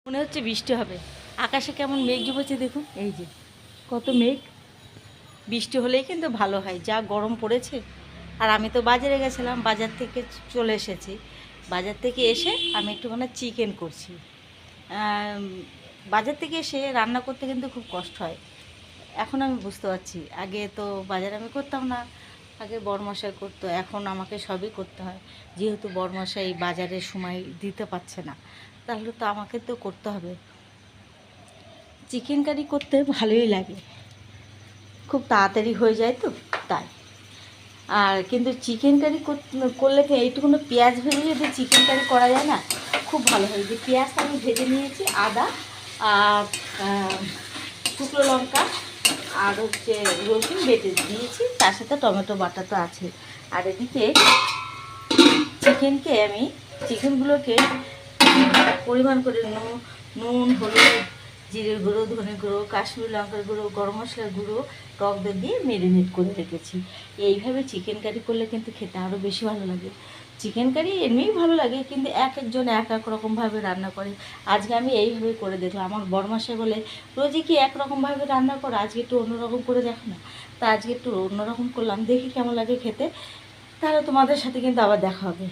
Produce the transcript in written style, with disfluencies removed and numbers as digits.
মনে হচ্ছে বৃষ্টি হবে। আকাশে কেমন মেঘ জমেছে দেখুন, এই যে কত মেঘ। বৃষ্টি হলেই কিন্তু ভালো হয়, যা গরম পড়েছে। আর আমি তো বাজারে গেছিলাম, বাজার থেকে চলে এসেছি। বাজার থেকে এসে আমি একটুখানি চিকেন করছি। আম, বাজার থেকে এসে রান্না করতে কিন্তু খুব কষ্ট হয়। এখন আমি বুঝতে পারছি, আগে তো বাজার আমি করতাম না, আগে বড়মশাই করতো। এখন আমাকে সবই করতে হয়, যেহেতু বড়মশাই বাজারের সময় দিতে পারছে না, তাহলে তো আমাকে তো করতে হবে। চিকেন কারি করতে ভালোই লাগে, খুব তাড়াতাড়ি হয়ে যায় তো, তাই। আর কিন্তু চিকেন কারি করলে কি এইটুকুনো পেঁয়াজ ভেজে যদি চিকেন কারি করা যায় না, খুব ভালো হয়। যে পেঁয়াজটা আমি ভেজে নিয়েছি, আদা আর শুকনো লঙ্কা আর হচ্ছে রসুন বেটে দিয়েছি, তার সাথে টমেটো বাটা তো আছে। আর এদিকে চিকেনগুলোকে পরিমাণ করে নুন, হলুদ, জিরের গুঁড়ো, ধনে গুঁড়ো, কাশ্মীরি লঙ্কার গুঁড়ো, গরম মশলার গুঁড়ো, টক দই দিয়ে ম্যারিনেট করে রেখেছি। এইভাবে চিকেন কারি করলে কিন্তু খেতে আরও বেশি ভালো লাগে। চিকেন কারি এমনিই ভালো লাগে, কিন্তু এক একজন এক এক রকমভাবে রান্না করে। আজকে আমি এইভাবে করে দেখলাম। আমার বড়মশাই বলে, রোজই কি একরকমভাবে রান্না করো, আজকে একটু অন্যরকম করে দেখো না। তা আজকে একটু অন্যরকম করলাম, দেখি কেমন লাগে খেতে। তাহলে তোমাদের সাথে কিন্তু আবার দেখা হবে।